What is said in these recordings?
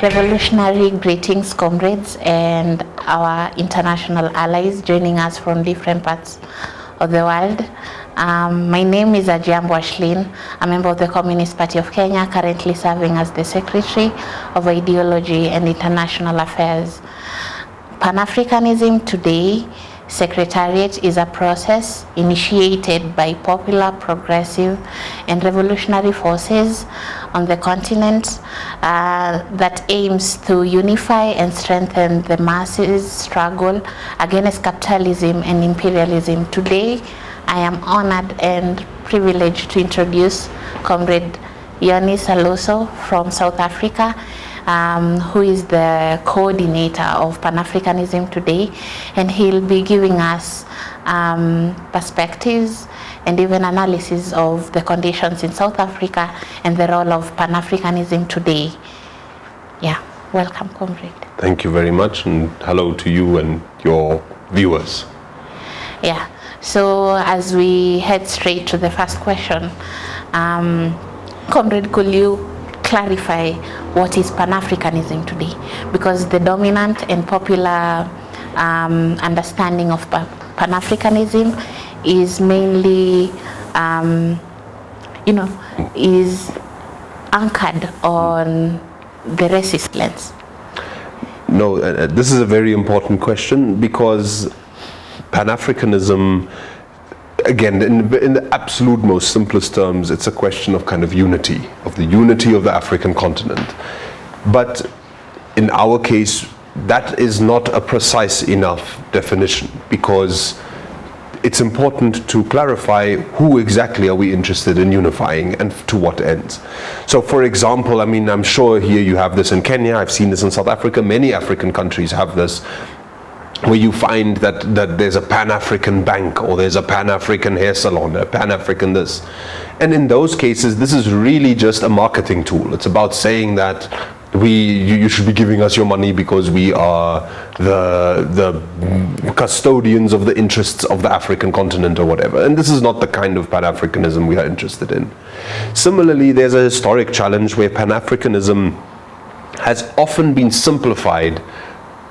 Revolutionary greetings, comrades, and our international allies joining us from different parts of the world. My name is Ajiambo Ashlin, a member of the Communist Party of Kenya, currently serving as the Secretary of Ideology and International Affairs. Pan-Africanism Today Secretariat is a process initiated by popular, progressive, and revolutionary forces on the continent that aims to unify and strengthen the masses' struggle against capitalism and imperialism. Today, I am honored and privileged to introduce Comrade Jonis Alasow from South Africa, who is the coordinator of Pan-Africanism Today, and he'll be giving us perspectives and even analysis of the conditions in South Africa and the role of Pan-Africanism today. Yeah, welcome, comrade. Thank you very much, and hello to you and your viewers. Yeah, so as we head straight to the first question, comrade, could you clarify what is Pan-Africanism today? Because the dominant and popular understanding of Pan-Africanism is mainly, is anchored on the racist lens. No, this is a very important question, because Pan-Africanism, again, in the absolute most simplest terms, it's a question of kind of unity, of the unity of the African continent. But in our case, that is not a precise enough definition, because it's important to clarify who exactly are we interested in unifying and to what ends. So for example, I mean, I'm sure here you have this in Kenya, I've seen this in South Africa, many African countries have this, where you find that there's a Pan-African bank, or there's a Pan-African hair salon, a Pan-African this. And in those cases, this is really just a marketing tool. It's about saying that you should be giving us your money because we are the custodians of the interests of the African continent or whatever. And this is not the kind of Pan-Africanism we are interested in. Similarly, there's a historic challenge where Pan-Africanism has often been simplified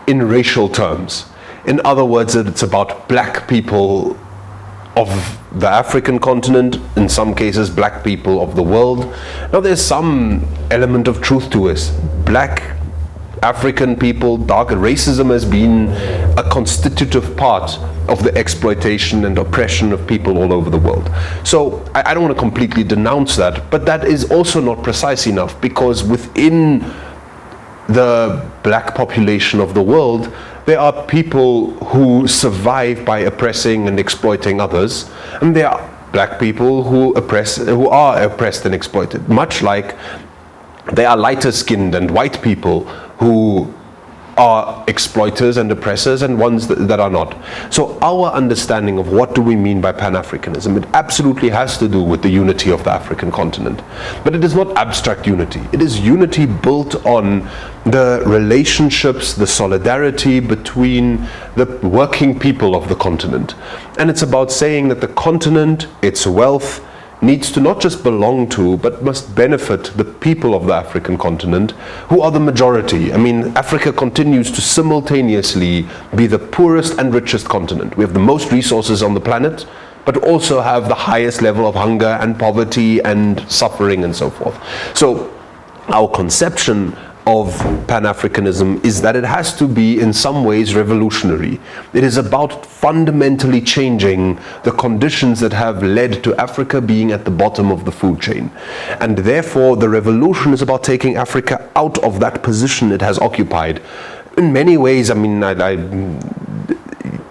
in racial terms. In other words, it's about black people of the African continent, in some cases black people of the world. Now there's some element of truth to this. Black African people, dark racism has been a constitutive part of the exploitation and oppression of people all over the world. So I don't want to completely denounce that, but that is also not precise enough, because within the black population of the world, there are people who survive by oppressing and exploiting others, and there are black people who are oppressed and exploited, much like there are lighter skinned and white people who are exploiters and oppressors, and ones that are not. So our understanding of what do we mean by Pan-Africanism, it absolutely has to do with the unity of the African continent. But it is not abstract unity. It is unity built on the relationships, the solidarity between the working people of the continent. And it's about saying that the continent, its wealth, needs to not just belong to, but must benefit the people of the African continent, who are the majority. I mean, Africa continues to simultaneously be the poorest and richest continent. We have the most resources on the planet, but also have the highest level of hunger and poverty and suffering and so forth. So our conception of Pan-Africanism is that it has to be in some ways revolutionary. It is about fundamentally changing the conditions that have led to Africa being at the bottom of the food chain. And therefore the revolution is about taking Africa out of that position it has occupied. In many ways, I mean,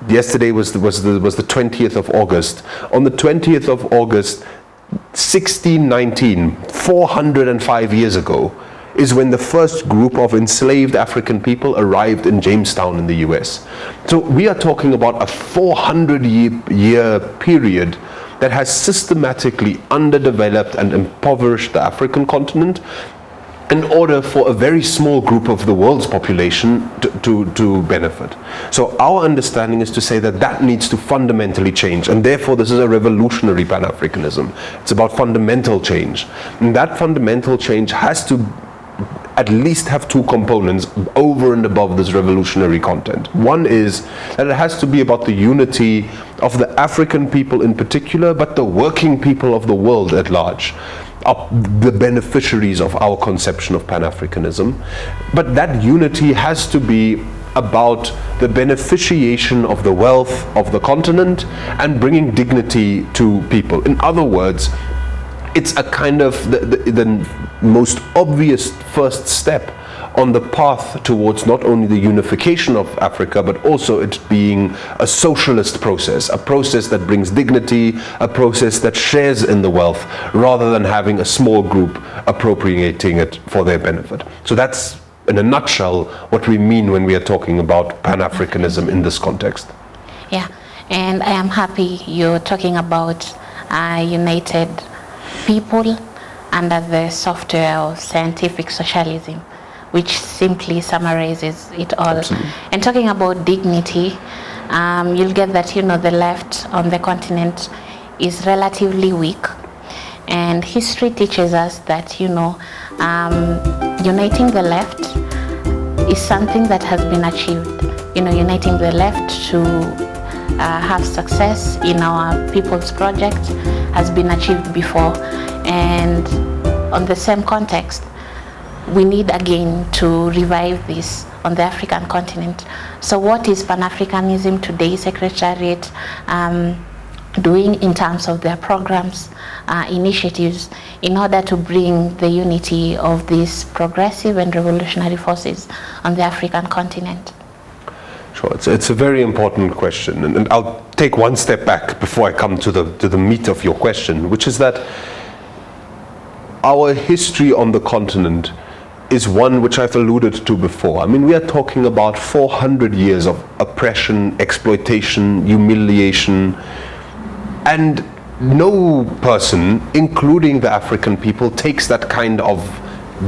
yesterday was the 20th of August. On the 20th of August, 1619, 405 years ago, is when the first group of enslaved African people arrived in Jamestown in the US. So we are talking about a 400-year period that has systematically underdeveloped and impoverished the African continent in order for a very small group of the world's population to benefit. So our understanding is to say that that needs to fundamentally change, and therefore this is a revolutionary Pan-Africanism. It's about fundamental change. And that fundamental change has to at least have two components over and above this revolutionary content. One is that it has to be about the unity of the African people in particular, but the working people of the world at large are the beneficiaries of our conception of Pan-Africanism. But that unity has to be about the beneficiation of the wealth of the continent and bringing dignity to people. In other words, it's a kind of the most obvious first step on the path towards not only the unification of Africa, but also it being a socialist process, a process that brings dignity, a process that shares in the wealth, rather than having a small group appropriating it for their benefit. So that's, in a nutshell, what we mean when we are talking about Pan-Africanism in this context. Yeah, and I am happy you're talking about united people under the software of scientific socialism, which simply summarizes it all. Absolutely. And talking about dignity, you'll get that, the left on the continent is relatively weak. And history teaches us that, uniting the left is something that has been achieved. Uniting the left to have success in our people's project has been achieved before. And on the same context, we need again to revive this on the African continent. So what is Pan-Africanism Today Secretariat doing in terms of their programs, initiatives, in order to bring the unity of these progressive and revolutionary forces on the African continent? Sure, it's a very important question, and I'll take one step back before I come to the meat of your question, which is that our history on the continent is one which I've alluded to before. I mean, we are talking about 400 years of oppression, exploitation, humiliation, and no person, including the African people, takes that kind of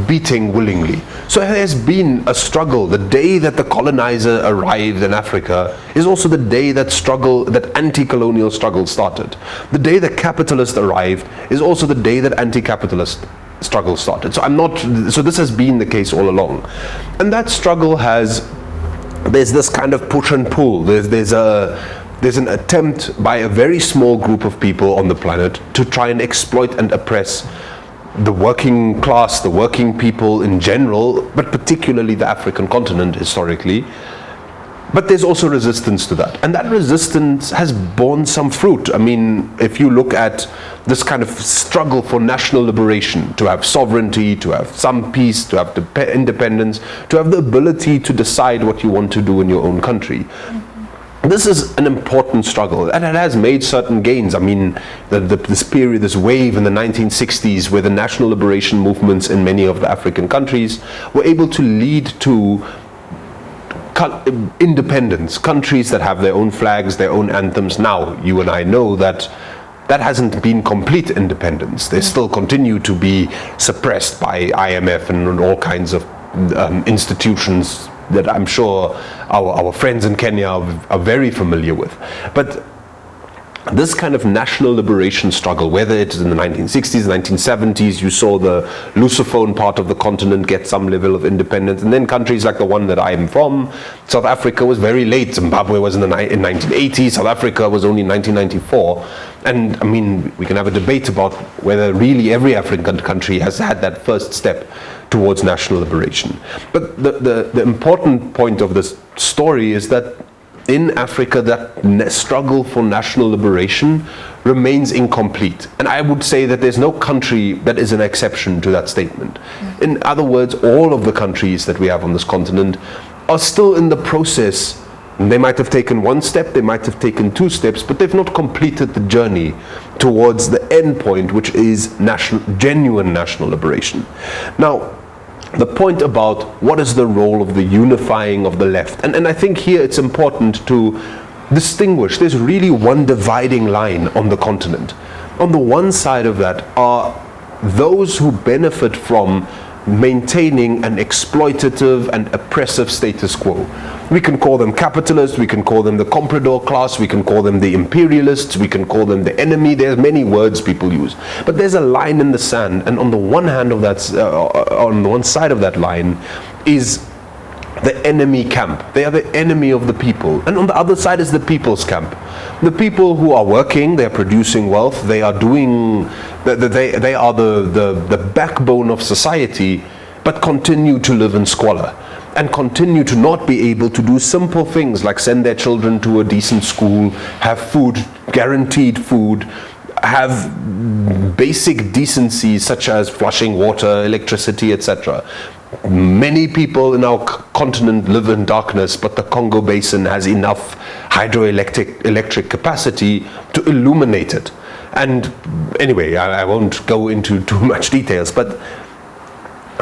beating willingly. So there's been a struggle. The day that the colonizer arrived in Africa is also the day that anti-colonial struggle started. The day the capitalist arrived is also the day that anti-capitalist struggle started. So this has been the case all along. And that struggle there's this kind of push and pull. There's an attempt by a very small group of people on the planet to try and exploit and oppress the working class, the working people in general, but particularly the African continent historically. But there's also resistance to that. And that resistance has borne some fruit. I mean, if you look at this kind of struggle for national liberation, to have sovereignty, to have some peace, to have independence, to have the ability to decide what you want to do in your own country. This is an important struggle, and it has made certain gains. I mean, this wave in the 1960s, where the national liberation movements in many of the African countries were able to lead to independence, countries that have their own flags, their own anthems. Now, you and I know that hasn't been complete independence. They still continue to be suppressed by IMF and all kinds of institutions that I'm sure our friends in Kenya are very familiar with. But this kind of national liberation struggle, whether it is in the 1960s, 1970s, you saw the Lusophone part of the continent get some level of independence, and then countries like the one that I am from, South Africa, was very late. Zimbabwe was in 1980, South Africa was only in 1994. And I mean, we can have a debate about whether really every African country has had that first step towards national liberation. But the important point of this story is that in Africa, that struggle for national liberation remains incomplete. And I would say that there's no country that is an exception to that statement. In other words, all of the countries that we have on this continent are still in the process. They might have taken one step, they might have taken two steps, but they've not completed the journey towards the end point, which is genuine national liberation. Now, the point about what is the role of the unifying of the left, and I think here it's important to distinguish. There's really one dividing line on the continent. On the one side of that are those who benefit from maintaining an exploitative and oppressive status quo. We can call them capitalists, we can call them the comprador class, we can call them the imperialists, we can call them the enemy. There's many words people use, but there's a line in the sand, and on the one hand of that, on one side of that line is the enemy camp. They are the enemy of the people, and on the other side is the people's camp. The people who are working, they are producing wealth, they are doing, they are the backbone of society, but continue to live in squalor and continue to not be able to do simple things like send their children to a decent school, have food, guaranteed food, have basic decencies such as flushing water, electricity, etc. Many people in our continent live in darkness, but the Congo Basin has enough hydroelectric capacity to illuminate it. And anyway, I won't go into too much details, but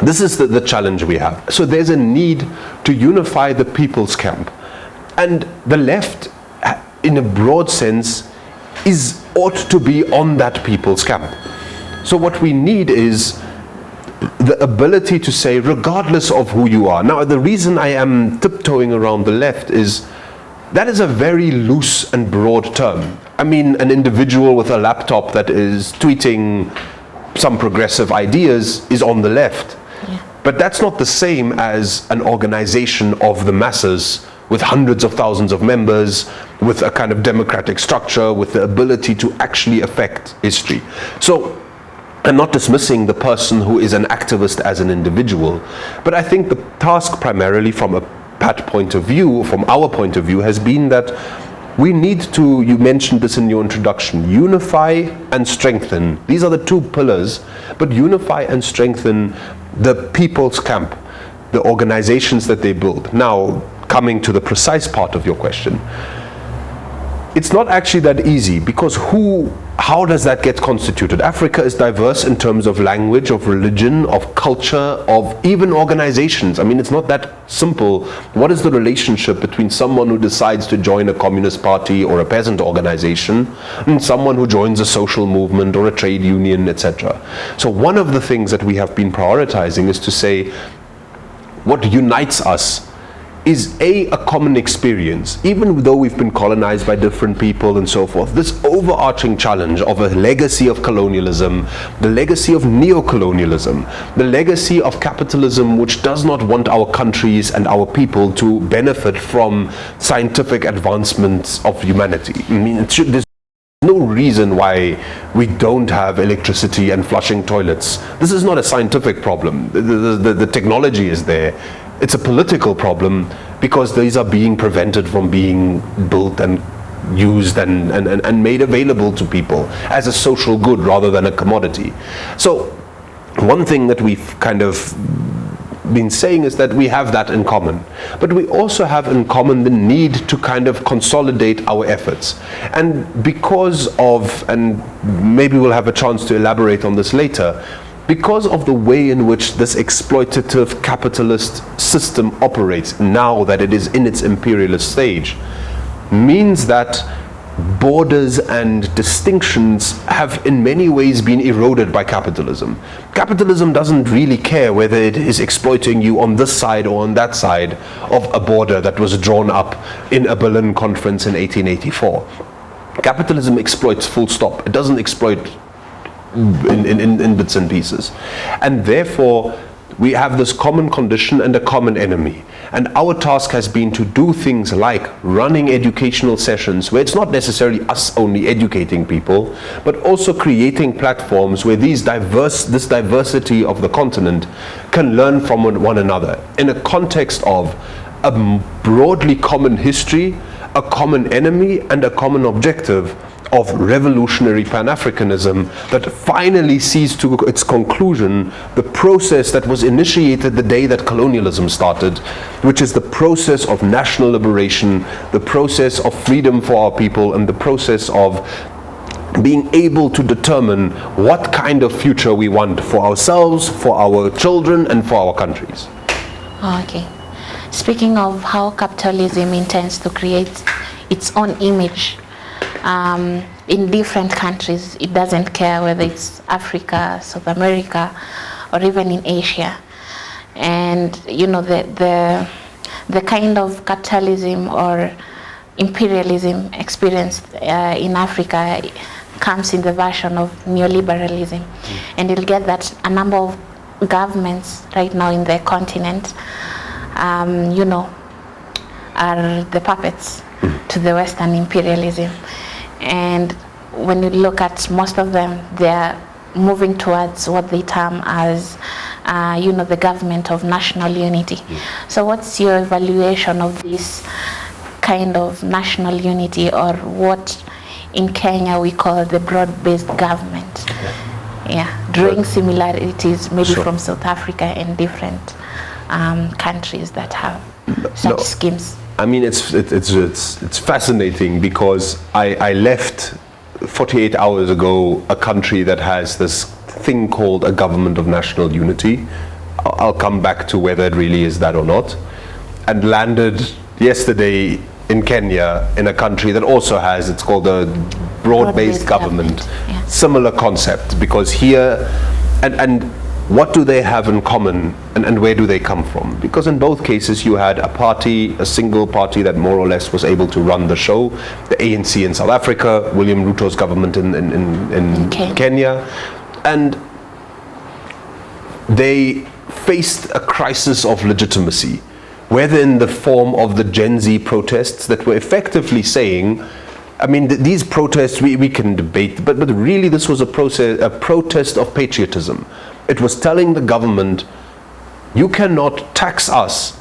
this is the challenge we have. So there's a need to unify the people's camp. And the left, in a broad sense, ought to be on that people's camp. So what we need is the ability to say, regardless of who you are. Now, the reason I am tiptoeing around the left is that is a very loose and broad term. I mean, an individual with a laptop that is tweeting some progressive ideas is on the left. Yeah. But that's not the same as an organization of the masses with hundreds of thousands of members, with a kind of democratic structure, with the ability to actually affect history. So, I'm not dismissing the person who is an activist as an individual, but I think the task primarily from a PAT point of view, from our point of view, has been that we need to, you mentioned this in your introduction, unify and strengthen. These are the two pillars, but unify and strengthen the people's camp, the organizations that they build. Now, coming to the precise part of your question, it's not actually that easy, because how does that get constituted? Africa is diverse in terms of language, of religion, of culture, of even organizations. I mean, it's not that simple. What is the relationship between someone who decides to join a communist party or a peasant organization and someone who joins a social movement or a trade union, etc.? So one of the things that we have been prioritizing is to say what unites us is a common experience, even though we've been colonized by different people and so forth. This overarching challenge of a legacy of colonialism, the legacy of neocolonialism, the legacy of capitalism which does not want our countries and our people to benefit from scientific advancements of humanity. I mean, there's no reason why we don't have electricity and flushing toilets. This is not a scientific problem. The technology is there. It's a political problem because these are being prevented from being built and used and made available to people as a social good rather than a commodity. So one thing that we've kind of been saying is that we have that in common, but we also have in common the need to kind of consolidate our efforts. And because of, and maybe we'll have a chance to elaborate on this later, because of the way in which this exploitative capitalist system operates now that it is in its imperialist stage, means that borders and distinctions have in many ways been eroded by capitalism. Capitalism doesn't really care whether it is exploiting you on this side or on that side of a border that was drawn up in a Berlin conference in 1884. Capitalism exploits, full stop. It doesn't exploit in bits and pieces. And therefore, we have this common condition and a common enemy. And our task has been to do things like running educational sessions where it's not necessarily us only educating people, but also creating platforms where this diversity of the continent can learn from one another in a context of a broadly common history, a common enemy, and a common objective of revolutionary Pan-Africanism that finally sees to its conclusion the process that was initiated the day that colonialism started, which is the process of national liberation, the process of freedom for our people, and the process of being able to determine what kind of future we want for ourselves, for our children, and for our countries. Okay. Speaking of how capitalism intends to create its own image in different countries, it doesn't care whether it's Africa, South America, or even in Asia. And the kind of capitalism or imperialism experienced in Africa comes in the version of neoliberalism. And you'll get that a number of governments right now in the continent, are the puppets to the Western imperialism. And when you look at most of them, they're moving towards what they term as the government of national unity. So what's your evaluation of this kind of national unity, or what in Kenya we call the broad-based government? Drawing similarities maybe from South Africa and different countries that have such schemes. I mean, it's fascinating, because I left 48 hours ago a country that has this thing called a government of national unity. I'll come back to whether it really is that or not, and landed yesterday in Kenya, in a country that also has, it's called a broad-based government. Similar concept, because here, and what do they have in common, and where do they come from? Because in both cases you had a single party that more or less was able to run the show, the ANC in South Africa, William Ruto's government in Kenya, and they faced a crisis of legitimacy, whether in the form of the Gen Z protests that were effectively saying, I mean, these protests we can debate, but really this was a protest of patriotism. It was telling the government, you cannot tax us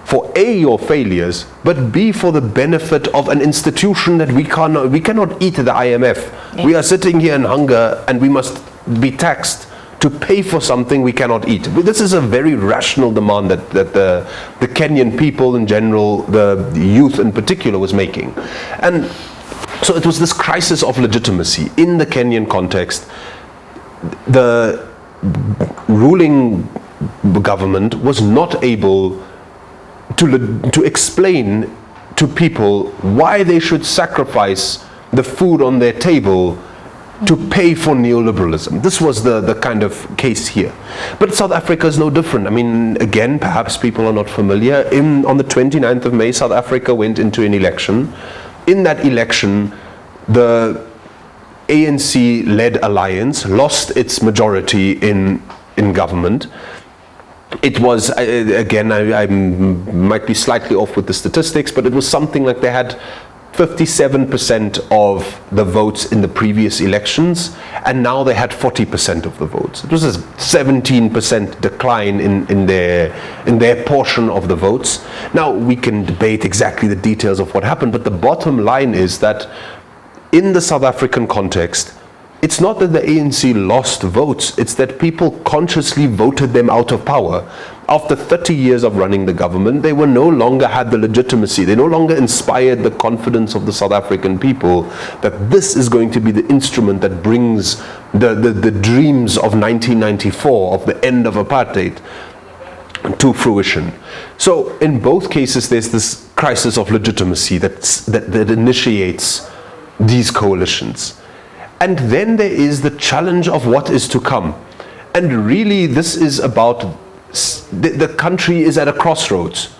for A, your failures, but B, for the benefit of an institution that we cannot eat, the IMF. We are sitting here in hunger and we must be taxed to pay for something we cannot eat. This is a very rational demand that the Kenyan people in general, the youth in particular, was making. And so it was this crisis of legitimacy in the Kenyan context. The ruling government was not able to explain to people why they should sacrifice the food on their table to pay for neoliberalism. This was the kind of case here. But South Africa is no different. I mean, again, perhaps people are not familiar. On the 29th of May, South Africa went into an election. In that election, the ANC-led alliance lost its majority in government. It was, again, I might be slightly off with the statistics, but it was something like they had 57% of the votes in the previous elections, and now they had 40% of the votes. It was a 17% decline in their portion of the votes. Now, we can debate exactly the details of what happened, but the bottom line is that in the South African context, it's not that the ANC lost votes, it's that people consciously voted them out of power. After 30 years of running the government, they no longer had the legitimacy. They no longer inspired the confidence of the South African people that this is going to be the instrument that brings the dreams of 1994, of the end of apartheid, to fruition. So in both cases, there's this crisis of legitimacy that initiates these coalitions. And then there is the challenge of what is to come. And really this is about, the country is at a crossroads.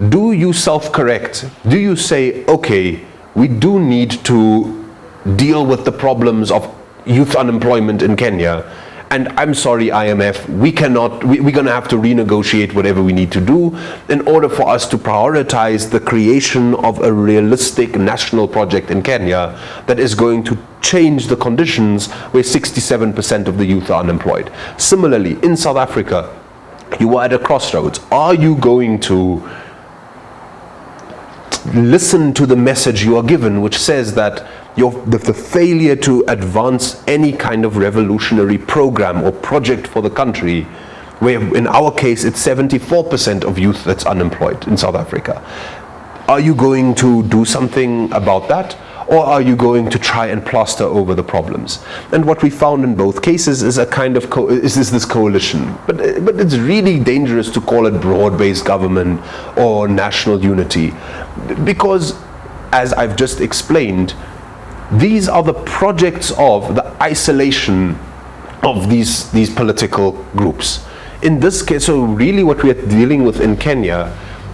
Do you self-correct? Do you say, okay, we do need to deal with the problems of youth unemployment in Kenya, and I'm sorry, IMF, we're going to have to renegotiate whatever we need to do in order for us to prioritize the creation of a realistic national project in Kenya that is going to change the conditions where 67% of the youth are unemployed. Similarly, in South Africa, you are at a crossroads. Are you going to listen to the message you are given, which says that the failure to advance any kind of revolutionary program or project for the country, where in our case it's 74% of youth that's unemployed in South Africa. Are you going to do something about that? Or are you going to try and plaster over the problems? And what we found in both cases is a kind of this coalition. But it's really dangerous to call it broad-based government or national unity, because, as I've just explained, these are the projects of the isolation of these political groups. in this case, so really what we are dealing with in Kenya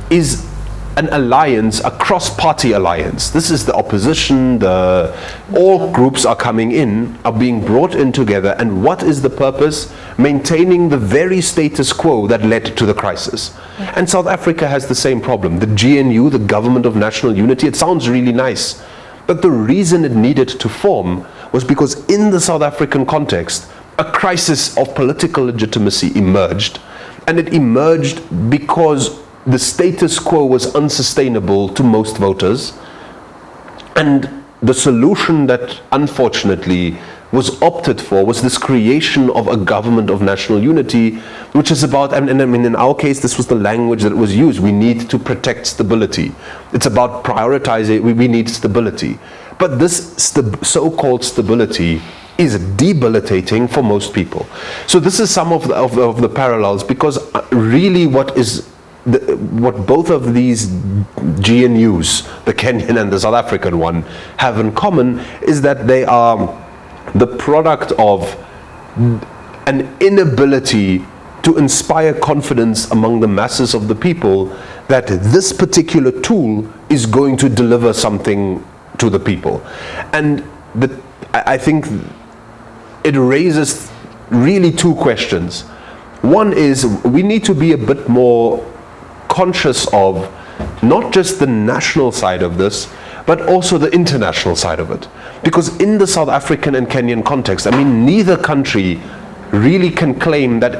is an alliance, a cross-party alliance. This is the opposition, all groups are coming in, are being brought in together, and what is the purpose? Maintaining the very status quo that led to the crisis. And South Africa has the same problem. The GNU, the Government of National Unity, it sounds really nice, but the reason it needed to form was because in the South African context, a crisis of political legitimacy emerged, and it emerged because the status quo was unsustainable to most voters, and the solution that unfortunately was opted for was this creation of a government of national unity, which is about, and I mean in our case this was the language that was used, we need to protect stability. It's about prioritizing, we need stability. But this so-called stability is debilitating for most people. So this is some of the parallels, because really what both of these GNUs, the Kenyan and the South African one, have in common is that they are the product of an inability to inspire confidence among the masses of the people that this particular tool is going to deliver something to the people. And I think it raises really two questions. One is we need to be a bit more conscious of not just the national side of this, but also the international side of it. Because in the South African and Kenyan context, I mean, neither country really can claim that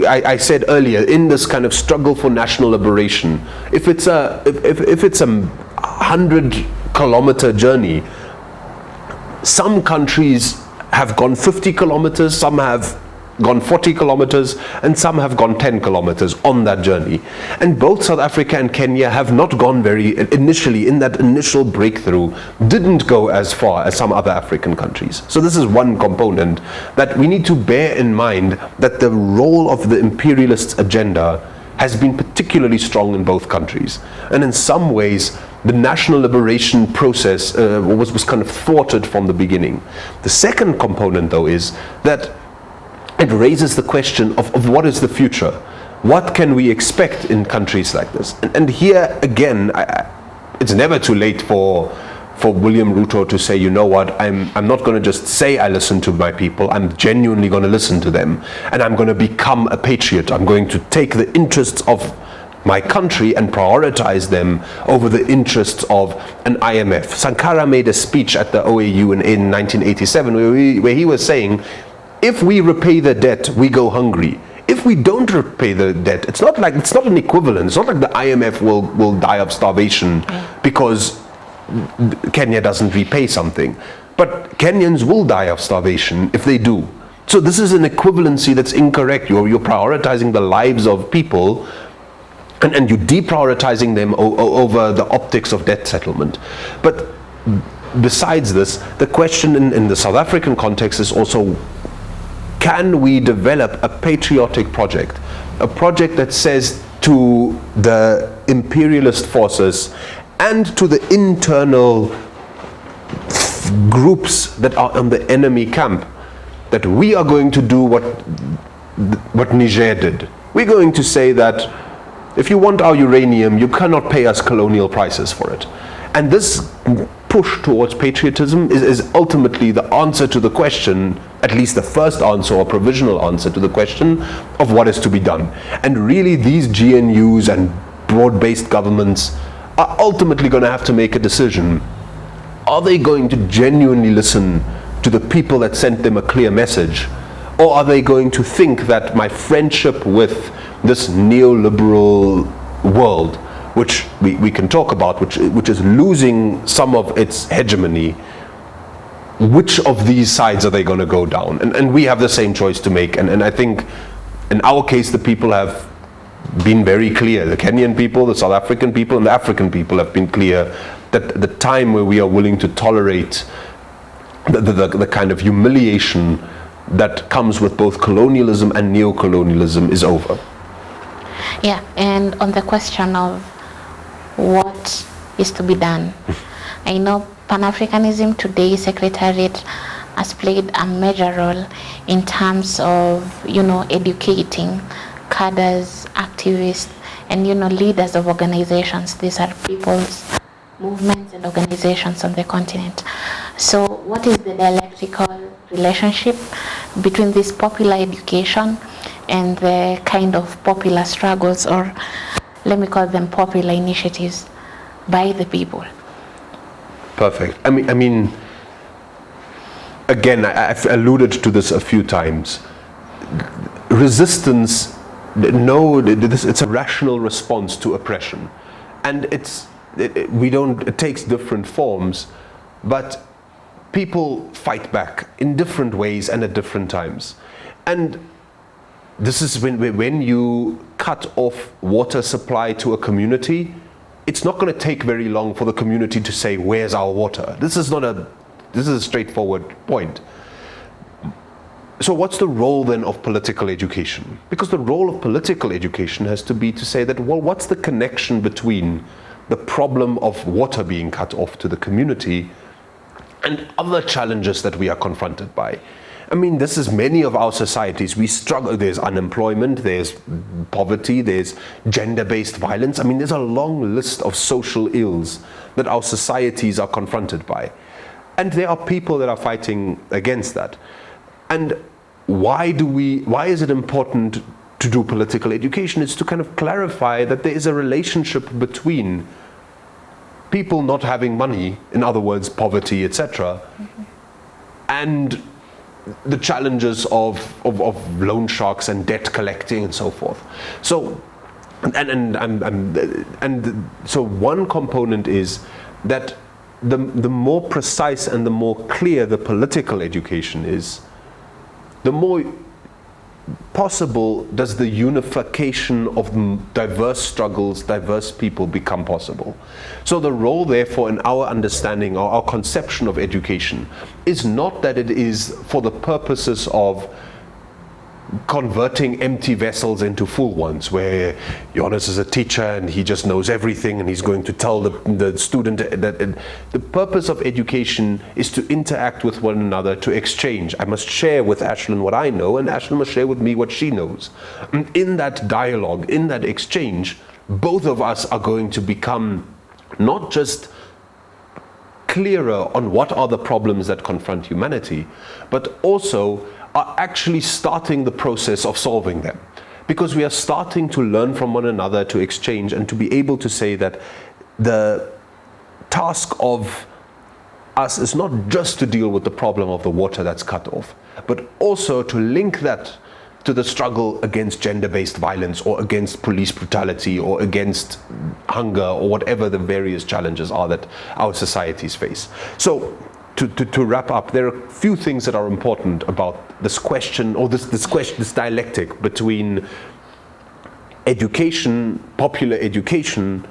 I said earlier, in this kind of struggle for national liberation, if it's a 100-kilometer journey, some countries have gone 50 kilometers, some have gone 40 kilometers, and some have gone 10 kilometers on that journey. And both South Africa and Kenya have not gone initially, in that initial breakthrough, didn't go as far as some other African countries. So this is one component that we need to bear in mind, that the role of the imperialist agenda has been particularly strong in both countries. And in some ways, the national liberation process was kind of thwarted from the beginning. The second component, though, is that it raises the question of what is the future? What can we expect in countries like this? And here, again, it's never too late for William Ruto to say, you know what, I'm not going to just say I listen to my people, I'm genuinely going to listen to them, and I'm going to become a patriot. I'm going to take the interests of my country and prioritize them over the interests of an IMF. Sankara made a speech at the OAU in 1987 where he was saying, if we repay the debt, we go hungry. If we don't repay the debt, it's not an equivalent. It's not like the IMF will die of starvation because Kenya doesn't repay something. But Kenyans will die of starvation if they do. So this is an equivalency that's incorrect. You're prioritizing the lives of people, and you're deprioritizing them over the optics of debt settlement. But besides this, the question in the South African context is also, can we develop a patriotic project? A project that says to the imperialist forces and to the internal groups that are in the enemy camp, that we are going to do what Niger did. We're going to say that if you want our uranium, you cannot pay us colonial prices for it. And this push towards patriotism is ultimately the answer to the question, at least the first answer or provisional answer to the question of what is to be done. And really these GNUs and broad-based governments are ultimately going to have to make a decision. Are they going to genuinely listen to the people that sent them a clear message? Or are they going to think that my friendship with this neoliberal world, which we can talk about, which is losing some of its hegemony, which of these sides are they going to go down? And we have the same choice to make. And I think in our case, the people have been very clear. The Kenyan people, the South African people, and the African people have been clear that the time where we are willing to tolerate the kind of humiliation that comes with both colonialism and neocolonialism is over. Yeah, and on the question of what is to be done, I know Pan-Africanism Today Secretariat has played a major role in terms of, educating cadres, activists, and leaders of organizations. These are people's movements and organizations on the continent. So what is the dialectical relationship between this popular education and the kind of popular struggles, or let me call them popular initiatives by the people? Perfect. I mean, again, I've alluded to this a few times. Resistance, it's a rational response to oppression, and it takes different forms, but people fight back in different ways and at different times. And this is when you cut off water supply to a community, it's not going to take very long for the community to say, where's our water? This is a straightforward point. So what's the role then of political education? Because the role of political education has to be to say that, well, what's the connection between the problem of water being cut off to the community and other challenges that we are confronted by? I mean, this is many of our societies. We struggle. There's unemployment, there's poverty, there's gender-based violence. I mean, there's a long list of social ills that our societies are confronted by. And there are people that are fighting against that. And why is it important to do political education? It's to kind of clarify that there is a relationship between people not having money, in other words, poverty, etc., and the challenges of loan sharks and debt collecting and so forth. So, and so one component is that the more precise and the more clear the political education is, the more possible does the unification of diverse struggles, diverse people become possible. So the role, therefore, in our understanding or our conception of education is not that it is for the purposes of converting empty vessels into full ones, where Jonis is a teacher and he just knows everything and he's going to tell the student that the purpose of education is to interact with one another, to exchange. I must share with Ashlyn what I know, and Ashlyn must share with me what she knows. And in that dialogue, in that exchange, both of us are going to become not just clearer on what are the problems that confront humanity, but also are actually starting the process of solving them. Because we are starting to learn from one another, to exchange, and to be able to say that the task of us is not just to deal with the problem of the water that's cut off, but also to link that to the struggle against gender-based violence, or against police brutality, or against hunger, or whatever the various challenges are that our societies face. So, to wrap up, there are a few things that are important about this question, or this dialectic between education, popular education,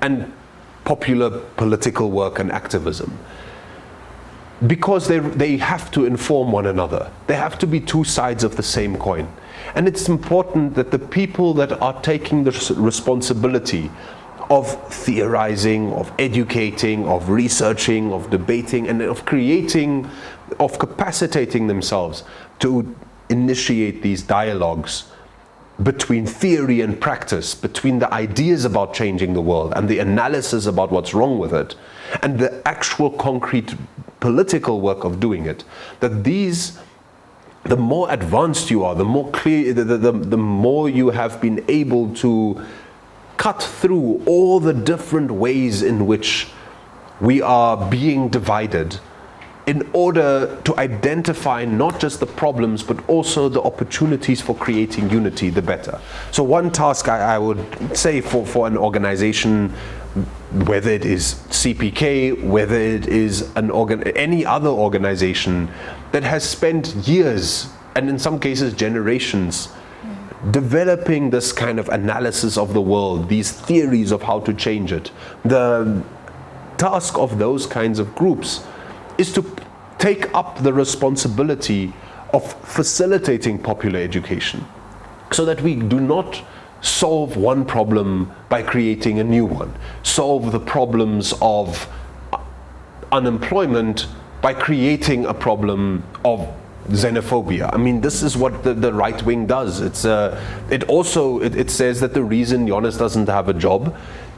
and popular political work and activism. Because they have to inform one another. They have to be two sides of the same coin. And it's important that the people that are taking the responsibility of theorizing, of educating, of researching, of debating, and of creating, of capacitating themselves to initiate these dialogues between theory and practice, between the ideas about changing the world and the analysis about what's wrong with it, and the actual concrete political work of doing it, that these, the more advanced you are, the more clear, the more you have been able to cut through all the different ways in which we are being divided, in order to identify not just the problems but also the opportunities for creating unity, the better. So one task I would say for an organization, whether it is CPK, whether it is any other organization that has spent years, and in some cases generations, developing this kind of analysis of the world, these theories of how to change it. The task of those kinds of groups is to take up the responsibility of facilitating popular education, so that we do not solve one problem by creating a new one, solve the problems of unemployment by creating a problem of xenophobia. I mean, this is what the right wing does. It says that the reason Jonis doesn't have a job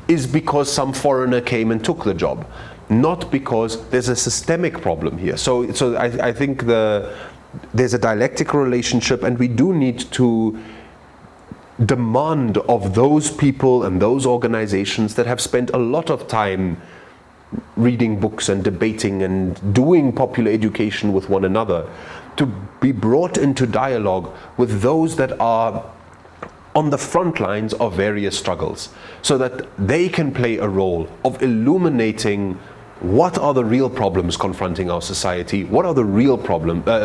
is because some foreigner came and took the job, not because there's a systemic problem here. So I think there's a dialectical relationship, and we do need to demand of those people and those organizations that have spent a lot of time reading books and debating and doing popular education with one another, to be brought into dialogue with those that are on the front lines of various struggles, so that they can play a role of illuminating what are the real problems confronting our society, what are the real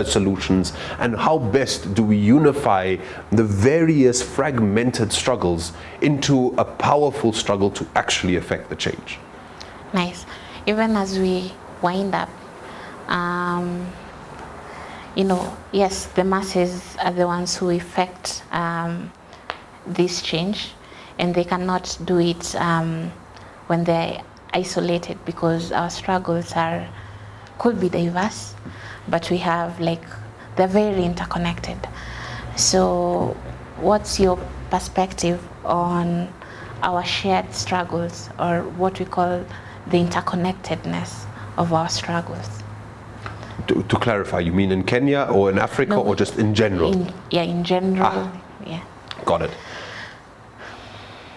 solutions, and how best do we unify the various fragmented struggles into a powerful struggle to actually affect the change. Nice. Even as we wind up, yes, the masses are the ones who effect this change, and they cannot do it when they're isolated, because our struggles could be diverse, but we have they're very interconnected. So what's your perspective on our shared struggles, or what we call the interconnectedness of our struggles? To clarify, you mean in Kenya or in Africa, or just in general? In general. Yeah. Got it.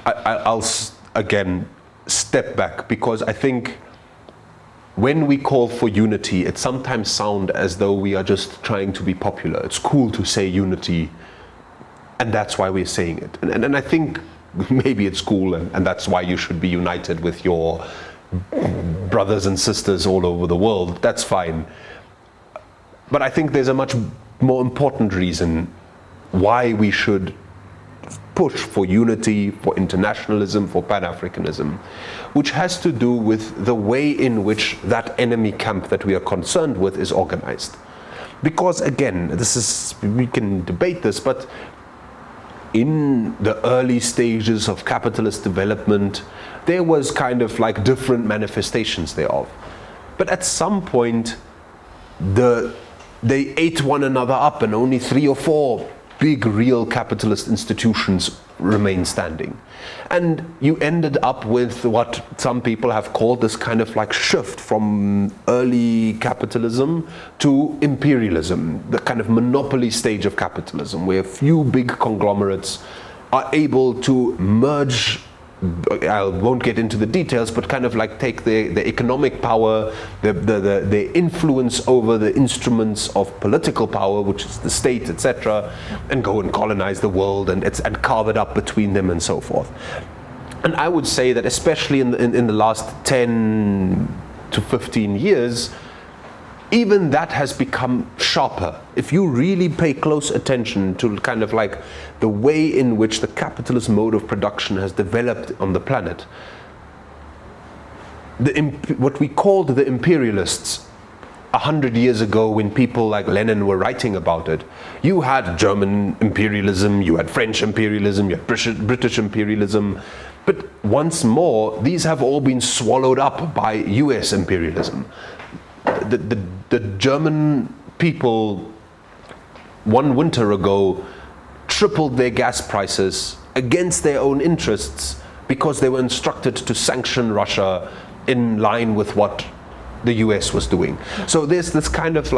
I'll again step back, because I think when we call for unity, it sometimes sounds as though we are just trying to be popular. It's cool to say unity, and that's why we're saying it. And I think maybe it's cool, and that's why you should be united with your brothers and sisters all over the world. That's fine. But I think there's a much more important reason why we should push for unity, for internationalism, for Pan-Africanism, which has to do with the way in which that enemy camp that we are concerned with is organized. Because again, we can debate this, but in the early stages of capitalist development, there was kind of different manifestations thereof. But at some point, they ate one another up, and only 3 or 4 big real capitalist institutions remain standing. And you ended up with what some people have called this kind of shift from early capitalism to imperialism, the kind of monopoly stage of capitalism, where a few big conglomerates are able to merge. I won't get into the details, but take the economic power, the influence over the instruments of political power, which is the state, etc., and go and colonize the world and carve it up between them and so forth. And I would say that especially in the last 10 to 15 years, even that has become sharper. If you really pay close attention to the way in which the capitalist mode of production has developed on the planet, what we called the imperialists 100 years ago, when people like Lenin were writing about it, you had German imperialism, you had French imperialism, you had British imperialism, but once more, these have all been swallowed up by US imperialism. The German people 1 winter ago tripled their gas prices against their own interests, because they were instructed to sanction Russia in line with what the US was doing. So there's this kind of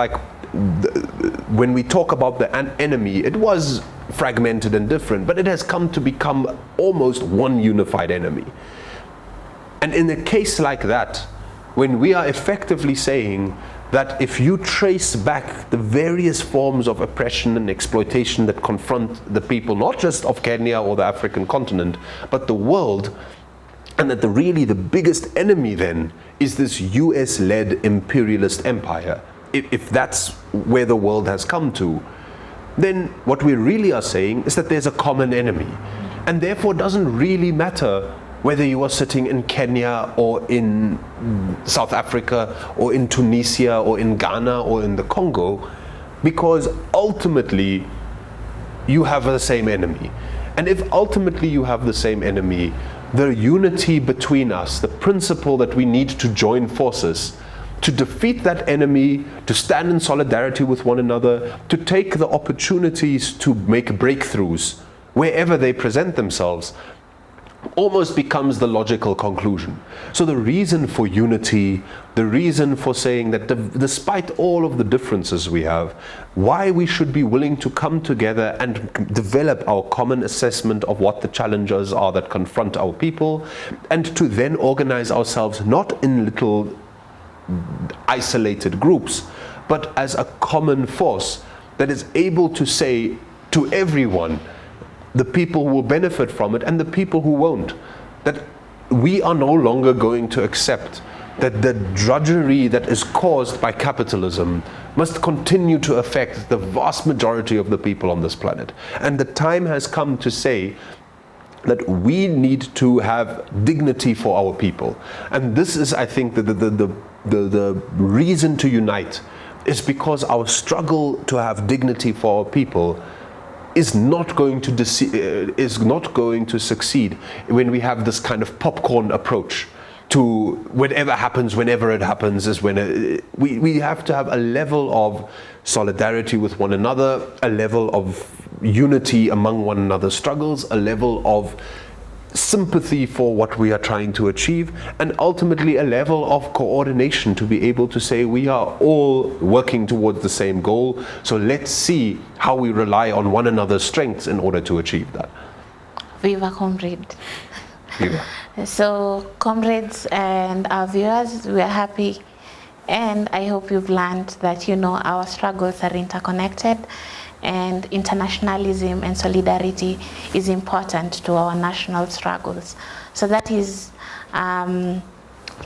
when we talk about the enemy, it was fragmented and different, but it has come to become almost one unified enemy. And in a case like that, when we are effectively saying that if you trace back the various forms of oppression and exploitation that confront the people, not just of Kenya or the African continent, but the world, and that really the biggest enemy then is this US-led imperialist empire, if that's where the world has come to, then what we really are saying is that there's a common enemy. And therefore it doesn't really matter whether you are sitting in Kenya or in South Africa or in Tunisia or in Ghana or in the Congo, because ultimately you have the same enemy. And if ultimately you have the same enemy, the unity between us, the principle that we need to join forces, to defeat that enemy, to stand in solidarity with one another, to take the opportunities to make breakthroughs wherever they present themselves, almost becomes the logical conclusion. So the reason for unity, the reason for saying that despite all of the differences we have, why we should be willing to come together and develop our common assessment of what the challenges are that confront our people, and to then organize ourselves not in little isolated groups, but as a common force that is able to say to everyone, the people who will benefit from it and the people who won't, that we are no longer going to accept that the drudgery that is caused by capitalism must continue to affect the vast majority of the people on this planet. And the time has come to say that we need to have dignity for our people. And this is, I think, the reason to unite, is because our struggle to have dignity for our people is not going to succeed when we have this kind of popcorn approach to whatever happens whenever it happens. Is when we have to have a level of solidarity with one another, a level of unity among one another's struggles, a level of sympathy for what we are trying to achieve, and ultimately a level of coordination to be able to say we are all working towards the same goal, so let's see how we rely on one another's strengths in order to achieve that. Viva Comrade. Viva. So comrades and our viewers, we are happy, and I hope you've learned that, you know, our struggles are interconnected, and internationalism and solidarity is important to our national struggles. So that is,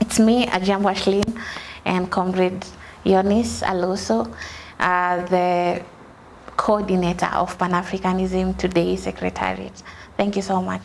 it's me, Ajambo Ashlin, and Comrade Jonis Alasow, the coordinator of Pan-Africanism Today Secretariat. Thank you so much.